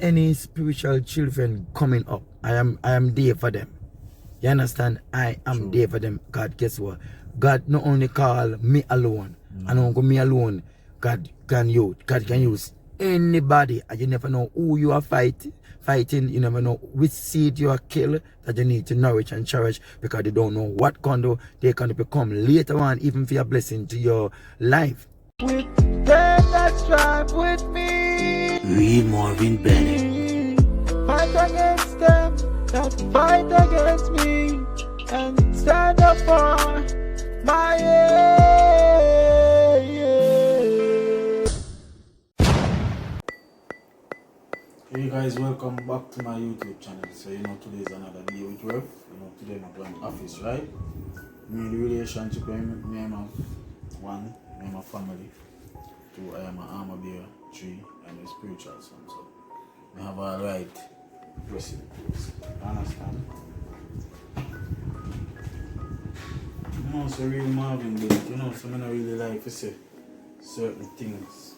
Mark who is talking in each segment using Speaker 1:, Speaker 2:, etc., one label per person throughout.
Speaker 1: any spiritual children coming up, I am there for them. You understand? I am there for them. God, guess what? God not only call me alone, and don't go me alone. God can use anybody, and you never know who you are fighting. You never know which seed you are killed that you need to nourish and cherish, because you don't know what condo they can become later on, even for your blessing to your life. With them that strive with me,
Speaker 2: read Marvin Bennett.
Speaker 1: Fight against them that fight against me, and stand up for my
Speaker 3: Hey guys, welcome back to my YouTube channel. So today is another day with work. Today I'm going to office, right? Me the relationship with me and my one, me and my family. Two, I am an armor bearer. Three, I'm a spiritual son. So I have a right person. You understand? So real Marvin Bennett, so I don't really like to say certain things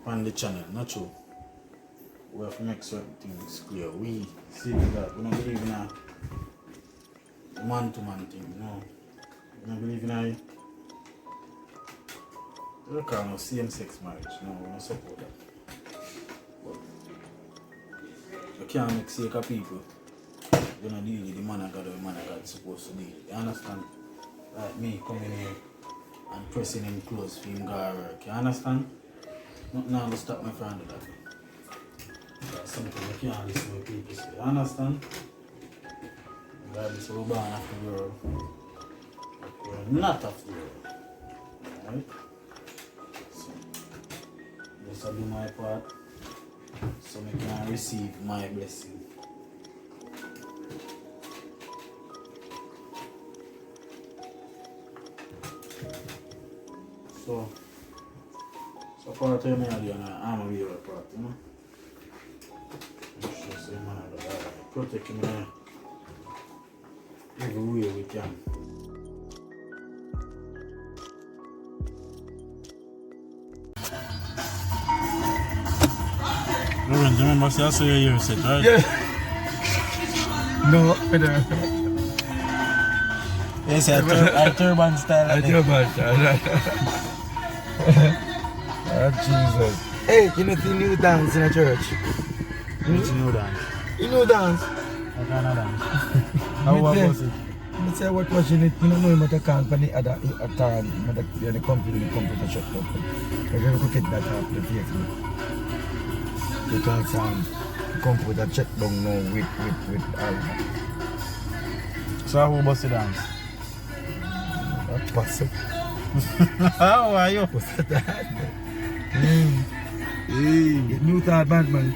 Speaker 3: on the channel, not true. We have to make certain things clear. We see that we don't believe in a man-to-man thing, no. We don't believe in a same-sex marriage, no, we don't support that. But you can't make sake of people. You don't deal with the man of God or the man of God is supposed to deal. You understand? Like me coming here and pressing him close for him to work. You understand? Nothing now to stop me from doing that. That's something you can't listen to people say. You understand? God is so born after the world. We're not after the world. Alright? So, just do my part so I can receive my blessing. So part of me are doing I'm a real part, you know. Just say man, I protect me every way we can. Marvin, do you remember I saw your ear set, right?
Speaker 1: Yeah. No, I don't.
Speaker 3: Yes, I turban style.
Speaker 1: I turban style. Oh, Jesus. Hey, you know the new dance in a church?
Speaker 3: What's new dance?
Speaker 1: You know dance?
Speaker 3: I can't dance. How was it?
Speaker 1: I say what watching it, you don't know what I can't for the other time, the computer shut up. I can cook it that off the Facebook. You can't sound the computer check down now with all that.
Speaker 3: So who was the dance?
Speaker 1: That's possible.
Speaker 3: How are you?
Speaker 1: What's that? The new third band, man.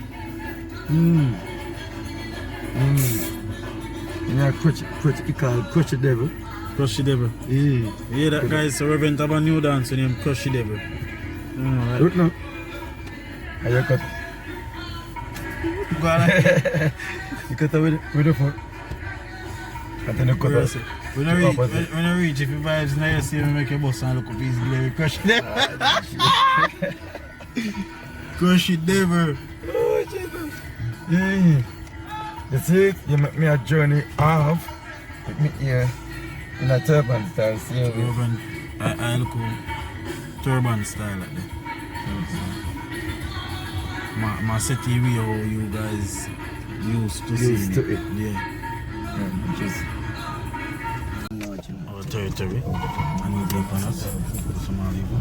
Speaker 1: Yeah, crush the devil.
Speaker 3: Crush the devil. Yeah, that guy is a reverend have a new dance named Crush the devil. Right?
Speaker 1: Look now. I cut.
Speaker 3: Go on.
Speaker 1: You cut with the foot. I think you cut us.
Speaker 3: When I reach, if you vibes now, you see me make your boss and look up his glory. Crush the devil. Crush the devil.
Speaker 1: Oh, Jesus. You see, you make me a journey off with me here in a turban style. See
Speaker 3: turban. I look turban style like that. My city way how you guys used to see
Speaker 1: to it.
Speaker 3: Yeah.
Speaker 1: Just
Speaker 3: our territory. And we take on us. Somali people.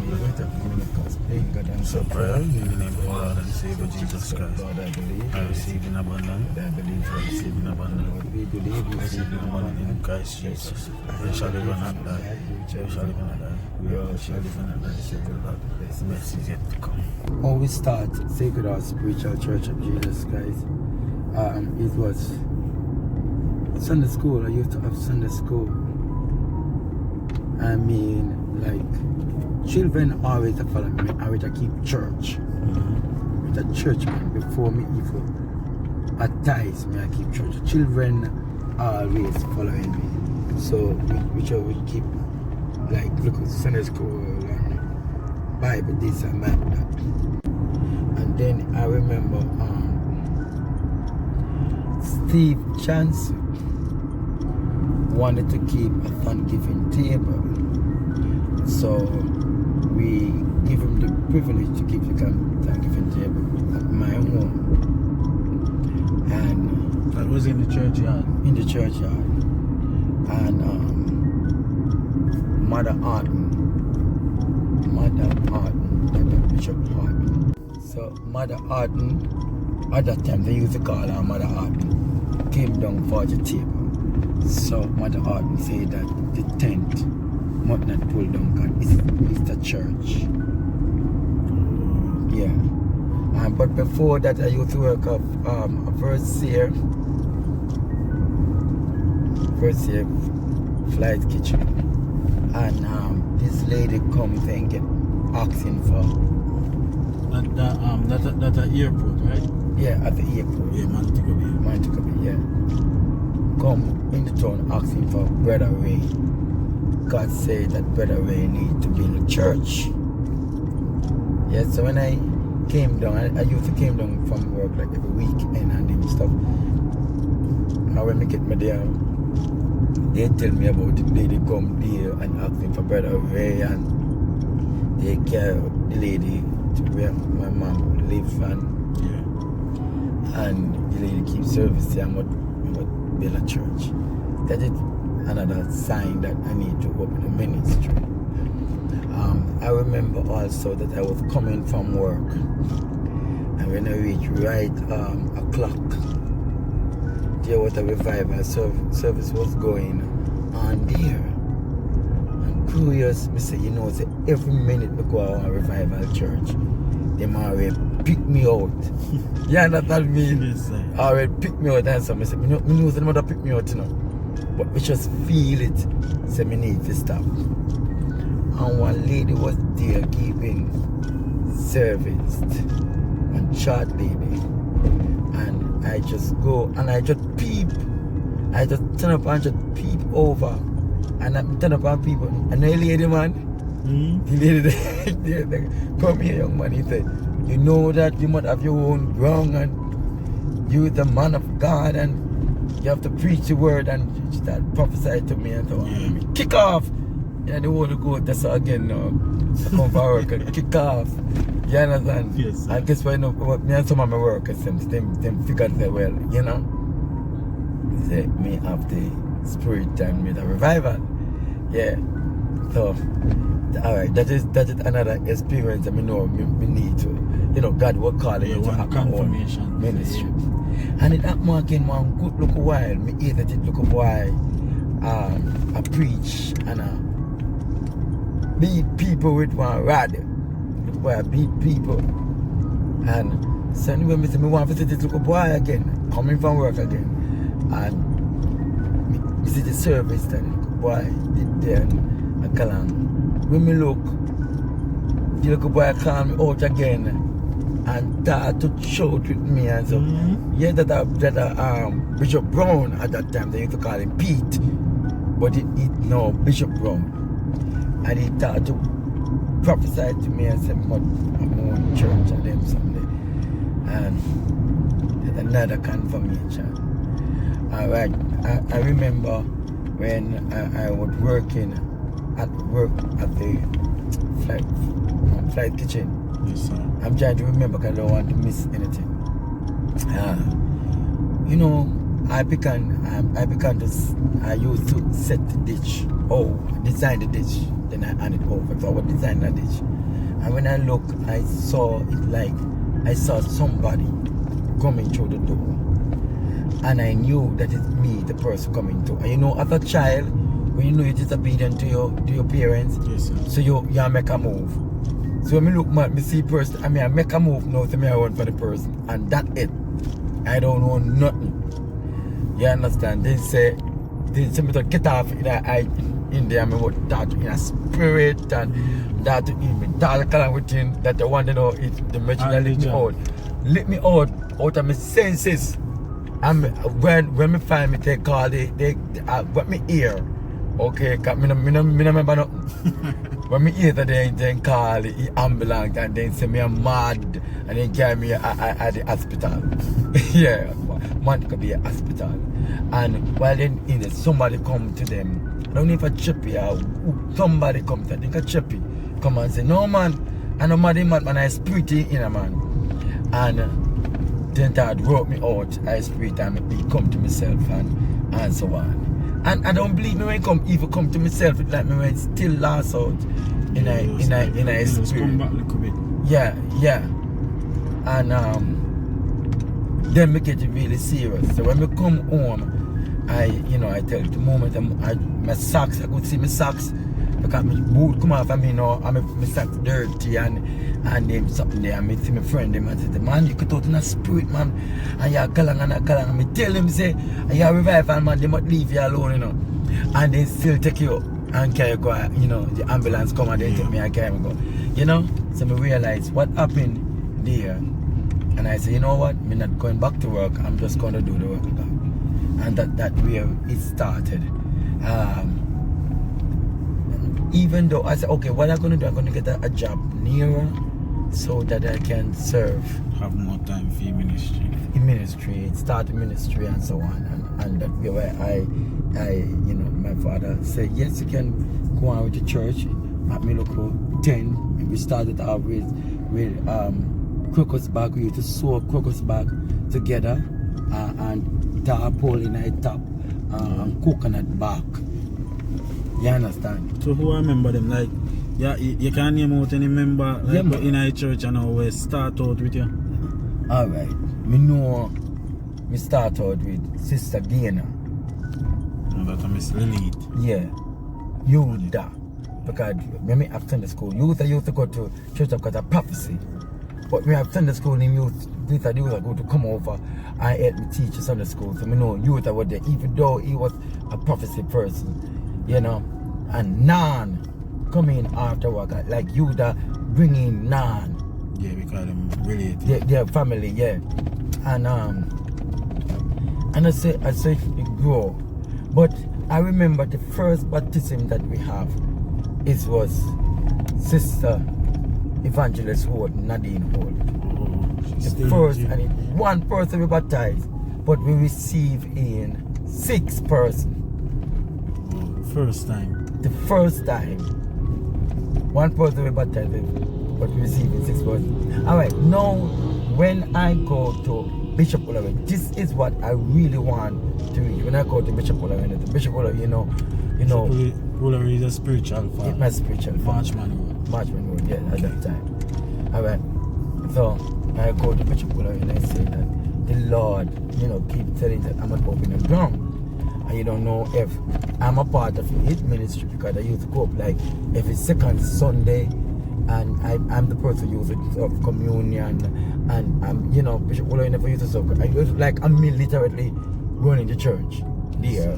Speaker 3: So prayer in the name of our Lord and Savior Jesus Christ. I receive in abundance. I receive in abundance. I receive in abundance in Christ Jesus. They shall live and not die. They shall live and not die. We all shall live and not die. Sacred Lord, the best is yet to come.
Speaker 1: Always start Sacred Heart Spiritual Church of Jesus Christ. It was Sunday school. I used to have Sunday school. I mean, like, children always follow me. I always keep church. With a church man before me even baptize me, I keep church. Children always following me. So which I will keep, like, look at Sunday school and Bible, this and that. And then I remember Steve Chance wanted to keep a Thanksgiving table. So we give him the privilege to keep the Thanksgiving table at my home. And
Speaker 3: That was in the churchyard.
Speaker 1: in the churchyard. And Mother Arden, Bishop Arden. So Mother Arden, at that time they used to call her Mother Arden, came down for the table. So Mother Arden said that the tent must not pull down because it's the church. Yeah. But before that I used to work up a first year flight kitchen. And this lady comes and get asking for
Speaker 3: That at airport, right?
Speaker 1: yeah, at the airport.
Speaker 3: Yeah, Montego Bay.
Speaker 1: Montego Bay, yeah. Come in the town asking for Brother Ray. God said that Brother Ray need to build a church. Yeah, so when I came down, I used to came down from work like every weekend and them stuff. And when I get me there, they tell me about the lady come there and asking for Brother Ray, and they carry the lady to where my mom lives, and the lady keeps service there and would build a church. That is another sign that I need to open a ministry. I remember also that I was coming from work, and when I reached right o'clock, there was a revival service was going on there. And curious, me say, you know, say every minute we go on a revival church, they already pick me out. You understand me?
Speaker 3: Yes, sir.
Speaker 1: Already pick me out, and so I said, me know the mother pick me out, you know. But we just feel it, so me need to stop. And one lady was there giving service, one short lady. And I just go and I just peep. I just turn up and just peep over. And I turn up on people. And the lady, man, the lady there, come here, young man. He said, you know that you must have your own ground, and you're the man of God, and you have to preach the word. And she started prophesying to me and so on. Kick off. Yeah, the Holy Ghost, that's again now. I come for work and kick off. You understand?
Speaker 3: Yes.
Speaker 1: And guess what, you know, what me and some of my workers, them figured say, well, you know, say, me have the spirit and me the revival. Yeah. So, alright, that is another experience that me know me need to, you know, God will call it to have my own ministry. And it happened again one good look a while. Me hear that it look a while. I preach and I beat people with one rod. Look boy, I beat people. And so anyway, me say me want to see this little boy again, coming from work again. And me see the service that the little boy did there, and I call him. When me look, the little boy call me out again and start to shout with me and so. Yeah, that Bishop Brown at that time, they used to call him Pete. But it no Bishop Brown. And he started to prophesy to me and said, I'm on church and them someday. And another confirmation. Alright, I remember when I was working at the flight kitchen.
Speaker 3: Yes, sir.
Speaker 1: I'm trying to remember because I don't want to miss anything. You know, I used to set the ditch. Design the ditch. Then I hand it over. So I would design the ditch. And when I look, I saw it like I saw somebody coming through the door. And I knew that it's me, the person coming through. And you know, as a child, when you know you're disobedient to your parents,
Speaker 3: Yes, sir.
Speaker 1: so you make a move. So when I look at me see person, I make a move now, so I run for the person. And that's it. I don't know nothing. You understand? They say me to get off in there, I would talk in a spirit and that to me talk with him that they want to know it, the machine let me out. Let me out of my senses. And when me find me, they call what me hear. Okay, cause me no remember nothing. When me hear that they then call the ambulance and then say me I'm mad and then carry me at the hospital. Yeah, man could be a hospital. And while then in it, somebody come to them. I don't know if a chippy or somebody come to them. I think a chippy come and say, no man, I know man, I spirit in a man. And then that wrote me out, I spirit and me come to myself and so on. And I don't believe me when it come to myself, it's like me when it still lasts out in a spirit. Yeah. And then we get it really serious. So when we come home, I tell you the moment my socks, I could see my socks because my boot come off and me now and my socks dirty and them something there and I see my friend them and say, man, you could out in a spirit, man, and you're galang and I tell them say, you're a revival, man, they must leave you alone, and they still take you and carry you go, the ambulance come and they take me and carry me go, so I realize what happened there, and I say, you know what, I'm not going back to work, I'm just going to do the work of God. And that where it started. Even though I said, okay, what I'm going to do, I'm going to get a job nearer so that I can serve.
Speaker 3: Have more time for your ministry.
Speaker 1: In ministry, start a ministry and so on. And that way where my father said, yes, you can go on with the church. At me look 10, we started out with crocus bag. We used to sew crocus bag together and tarpaulin at top and coconut bark. You understand?
Speaker 3: So who I remember them, like, you can't name out any member like in a church and always start out with you?
Speaker 1: Alright. Me start out with Sister Gainer.
Speaker 3: No, that's Miss Lilith.
Speaker 1: Yeah. Yuda. Because when me have Sunday school, youth I used to go to church because of prophecy. But we have Sunday school in youth, these are go to come over and help me teach Sunday school. So me know youth I was there, even though he was a prophecy person, and Nan come in after work, like Yuda bring in Nan.
Speaker 3: Yeah, because them related.
Speaker 1: Their family, yeah. And I say it grow. But I remember the first baptism that we have, it was Sister Evangelist Holt, Nadine Holt. The first, and one person we baptized, but we receive in 6 persons.
Speaker 3: First time.
Speaker 1: The first time. One person we baptized, but we receive in 6 persons. Alright, now when I go to Bishop Olawe, this is what I really want to reach. When I go to Bishop Olawe,
Speaker 3: Olawe is a spiritual father.
Speaker 1: It's my spiritual father. Marchman Road, yeah, at that time. Alright. So I go to Bishop Olawe and I say that the Lord, keep telling that I'm an open and ground. And you don't know if I'm a part of his ministry because I used to go up like every second Sunday and I'm the person who uses of communion and Bishop Olawe never used to serve. I was like I'm literally running the church there.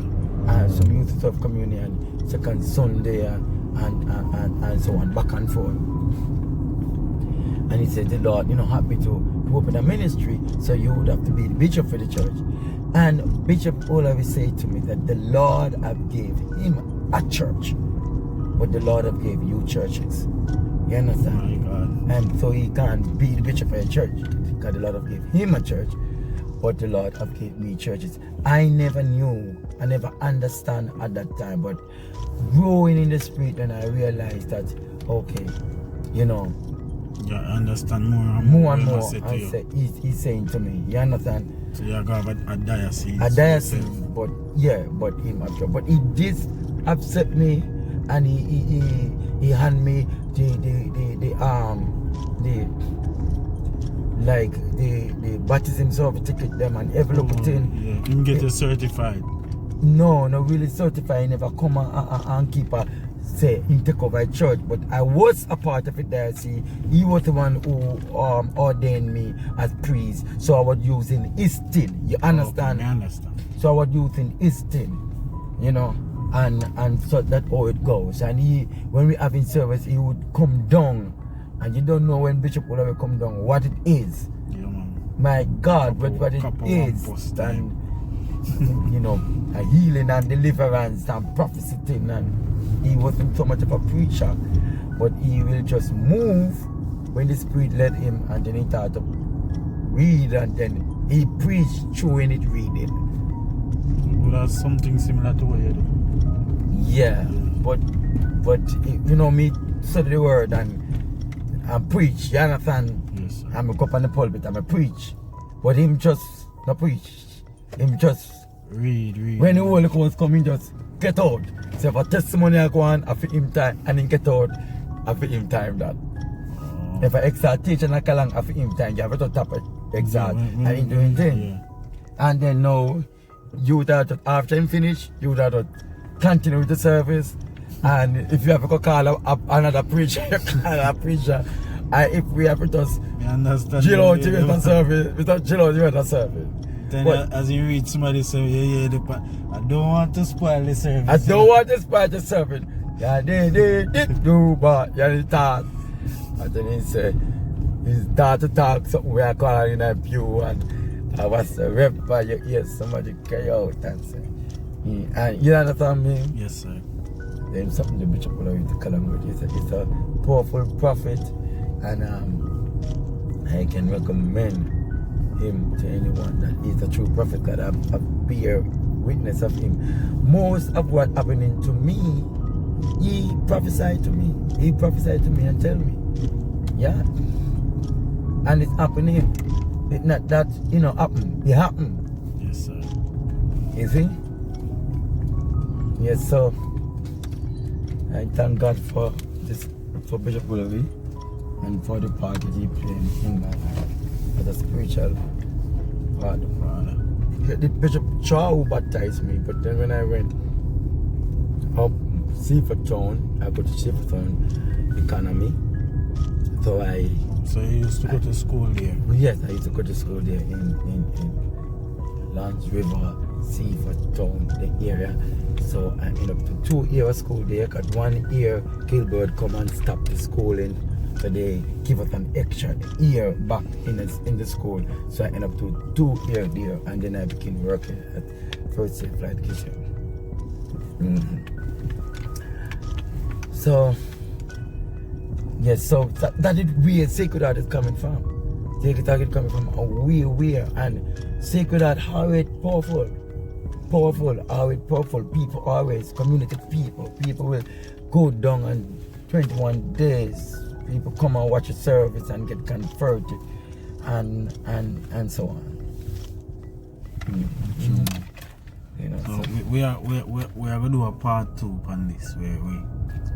Speaker 1: So we used to serve communion second Sunday and so on, back and forth. And he said, the Lord, happy to open a ministry, so you would have to be the bishop for the church. And Bishop Olawe said to me that the Lord have gave him a church, but the Lord have gave you churches. You understand?
Speaker 3: Oh my God.
Speaker 1: And so he can't be the bishop for a church, because the Lord have gave him a church, but the Lord have gave me churches. I never knew, I never understand at that time, but growing in the spirit, and I realized that, okay,
Speaker 3: I understand more
Speaker 1: and more. I say, he's saying to me, you understand?
Speaker 3: So you have a diocese.
Speaker 1: A diocese, but him after. But he did upset me, and he hand me the baptism certificate them and envelope thing.
Speaker 3: Yeah, you can get it certified.
Speaker 1: No, not really certified. He never come and keep a say in take over a church, but I was a part of it there. See, he was the one who ordained me as priest, so I was using his tin. You understand?
Speaker 3: Okay, I understand.
Speaker 1: So I was using his tin, and so that's how it goes. And when we having service, he would come down, and you don't know when Bishop Olawe come down what it is.
Speaker 3: Yeah, man.
Speaker 1: My God, what it is. you know, a healing and deliverance and prophecy thing, and he wasn't so much of a preacher, but he will just move when the Spirit led him, and then he started to read, and then he preached through in it reading.
Speaker 3: Well, that's something similar to what you do.
Speaker 1: Yeah, but you know, me study the word and preach, you understand?
Speaker 3: Yes, sir.
Speaker 1: I'm go up on the pulpit and I preach, but him just not preach, him just
Speaker 3: Read.
Speaker 1: when the Holy Ghost come in, just get out. So if a testimony I go on, I fit him time, and then get out, I fit him time that. If an exaltation I call on, I fit him time, you have to tap it, exalt, and he doing thing.
Speaker 3: Yeah.
Speaker 1: And then now, you that after him finish, you that continue with the service. And if you have to call up another preacher, and if we have to just chill out during the service, we don't chill out during the service.
Speaker 3: Then
Speaker 1: But
Speaker 3: as you read somebody say, I don't want to spoil the service.
Speaker 1: I don't want to spoil the service. Yeah, they do, but yeah, they talk. And then he say, he start to talk something we are calling in a pew, and I was the rep by your ears, somebody carry out and say, and you understand me?
Speaker 3: Yes, sir.
Speaker 1: Then something the Bishop will have to call him with. He's a powerful prophet, and I can recommend him to anyone that he's a true prophet, that I bear witness of him. Most of what happening to me, he prophesied to me. He prophesied to me and tell me. Yeah. And it's happening. It's not that, you know, happen. It happened.
Speaker 3: Yes, sir.
Speaker 1: You see? Yes, so I thank God for this, for Bishop Gulavi, and for the part that he played in my life as a spiritual father. The Bishop Shaw who baptized me, but then when I went up Seaford Town, I go to Seaford Town Economy.
Speaker 3: So you used to go to school there?
Speaker 1: Yes, I used to go to school there in Lance River, Seaford Town, the area. So I ended up to 2 years school there, because 1 year Gilbert come and stop the schooling. So they give us an extra year back in the school. So I ended up to 2 years there, and then I began working at First Safe Flight Kitchen. So yes, so that is where Sacred Heart is coming from. Sacred Heart is coming from a where, and Sacred Heart, how it powerful, how it powerful. People always, community people will go down and 21 days. People come and watch a service and get converted, and so on. You know,
Speaker 3: so we are gonna do a part 2 on this, where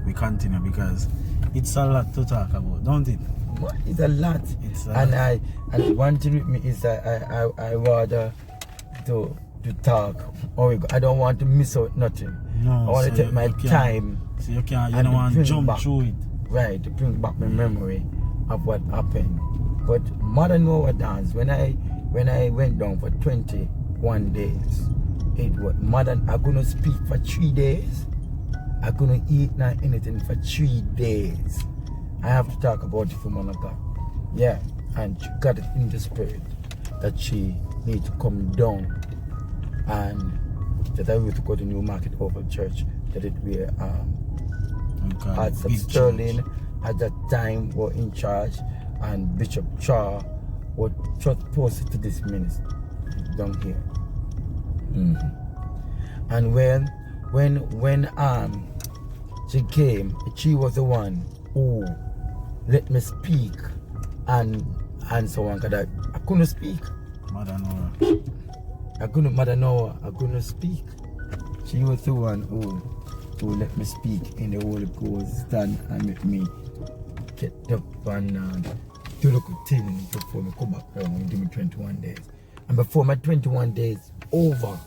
Speaker 3: we continue, because it's a lot to talk about, don't it?
Speaker 1: It's a lot. And one thing with me is that I rather to talk. I don't want to miss out nothing.
Speaker 3: No,
Speaker 1: I want
Speaker 3: so
Speaker 1: to take my time.
Speaker 3: So you don't want to jump through it.
Speaker 1: Right, to bring back my memory of what happened. But Mother know what dance. When I went down for 21 days, it was Mother, I couldn't speak for 3 days. I couldn't eat not anything for 3 days. I have to talk about it for Monica. Yeah, and she got it in the spirit that she need to come down, and that I will to go to New Market Oval Church, that it were Arts of Sterling at that time were in charge, and Bishop Shaw was just posted to this ministry down here. And when she came, she was the one who let me speak and so on, because I couldn't speak.
Speaker 3: Mother Nora.
Speaker 1: Mother Noah, I couldn't speak. She was the one who let me speak in the Holy Ghost, stand and make me get up and do the good thing before me come back down and give me 21 days. And before my 21 days over,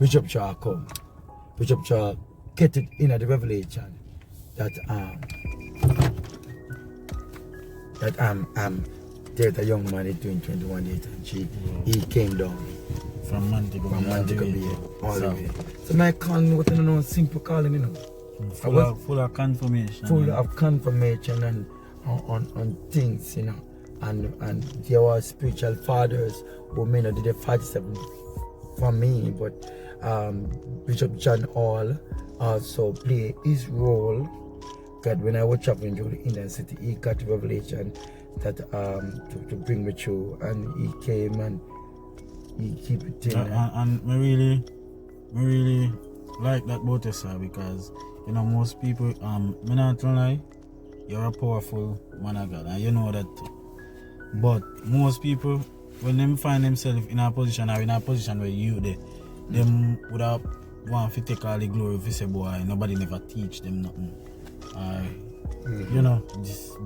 Speaker 1: Bishop Shaw come. Bishop Shaw get it in the revelation that there's a young man doing 21 days, and he came down
Speaker 3: from Montego
Speaker 1: Bay all the way. So my calling was a simple calling, you know.
Speaker 3: Full of confirmation.
Speaker 1: Full of confirmation and on things, you know. And there were spiritual fathers who may not did 47 for me, but Bishop John Hall also play his role. God, when I was traveling through the Indian city, he got revelation that to bring me through, and he came and he keep it in.
Speaker 3: And me really like that about you, sir, because you know most people me not gonna lie, you're a powerful man of God, and you know that too. But most people, when them find themselves in a position or in a position where you there, them would have want to take all the glory if you say, boy, nobody never teach them nothing. You know,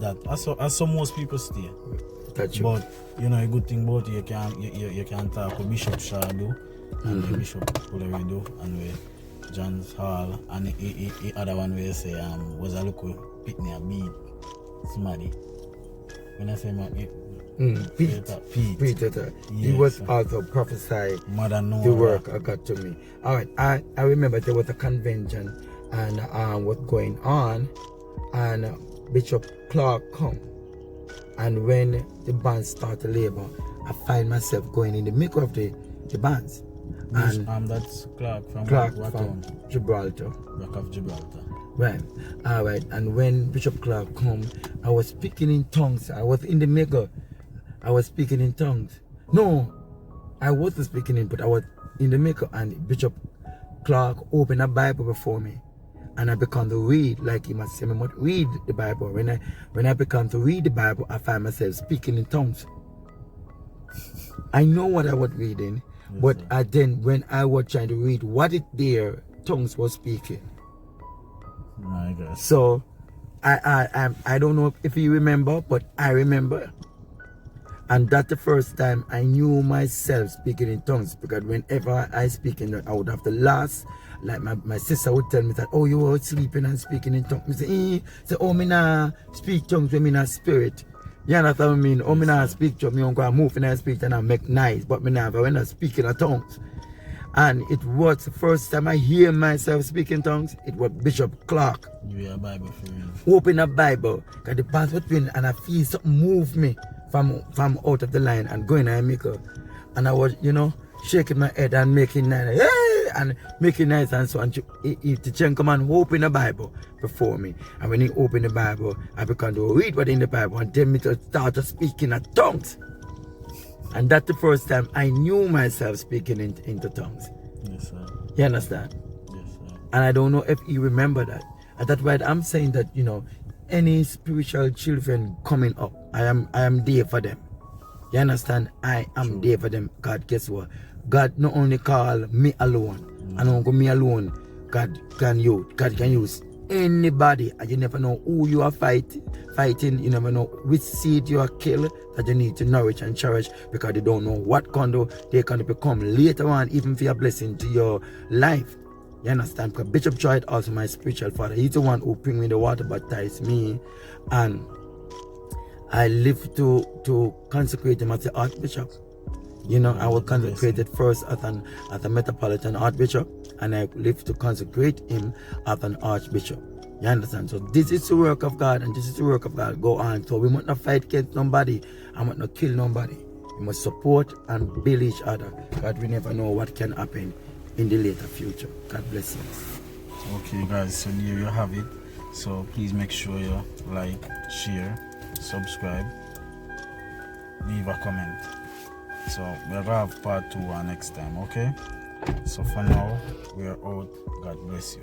Speaker 3: that as so most people stay.
Speaker 1: That's
Speaker 3: but you know, a good thing about you can talk with Bishop Shadu and the Bishop Puleredo and with John's Hall and the other one where you say was a local pitney a beat somebody. When I say
Speaker 1: Peter. He was also prophesied the work I got to me. Alright, I remember there was a convention and what's going on, and Bishop Clark come, and when the band start to labor, I find myself going in the middle of the bands.
Speaker 3: And that's Clark from
Speaker 1: Gibraltar.
Speaker 3: Rock of Gibraltar.
Speaker 1: Right. Alright, and when Bishop Clark come, I was speaking in tongues. I was in the middle. I was speaking in tongues. No, I wasn't speaking in, but I was in the middle, and Bishop Clark opened a Bible before me, and I began to read like he must say me must read the Bible. When I began to read the Bible, I find myself speaking in tongues. I know what I was reading, but then when I was trying to read what it there, tongues was speaking.
Speaker 3: My God.
Speaker 1: So I don't know if you remember, but I remember. And that's the first time I knew myself speaking in tongues, because whenever I speak in tongues, I would have to last. Like my sister would tell me that, oh, you were sleeping and speaking in tongues. Me say, oh, me nah speak tongues when me not spirit. You understand what I mean? Oh, me nah speak tongues, me don't go move in that speech and I make noise, but me never when I speak in tongues. And it was the first time I hear myself speaking tongues, it was Bishop Clark.
Speaker 3: You a Bible for me.
Speaker 1: Open a Bible, because the past between, and I feel something move me from out of the line and going and make her. And I was, shaking my head and making noise, hey! And making noise and so on. The chain come and open the Bible before me. And when he opened the Bible, I began to read what in the Bible, and then me to start to speak in tongues. And that's the first time I knew myself speaking into tongues.
Speaker 3: Yes, sir.
Speaker 1: You understand?
Speaker 3: Yes, sir.
Speaker 1: And I don't know if you remember that. And that's why I'm saying that, any spiritual children coming up, I am there for them. You understand? I am there for them. God, guess what? God not only call me alone, and only me alone, God can use anybody, and you never know who you are fighting. You never know which seed you are killing that you need to nourish and cherish, because they don't know what condo they can become later on, even for a blessing to your life. You understand? Because Bishop Joy also my spiritual father. He's the one who bring me the water, baptize me, and I live to consecrate him as the Archbishop. I was consecrated first as a Metropolitan Archbishop, and I live to consecrate him as an Archbishop. You understand? So this is the work of God, and this is the work of God. Go on. So we must not fight against nobody. I must not kill nobody. We must support and build each other. God, we never know what can happen in the later future. God bless you.
Speaker 3: Okay, guys. So there you have it. So please make sure you like, share, subscribe, leave a comment. So we're gonna have part 2 next time, okay? So for now, we are out. God bless you.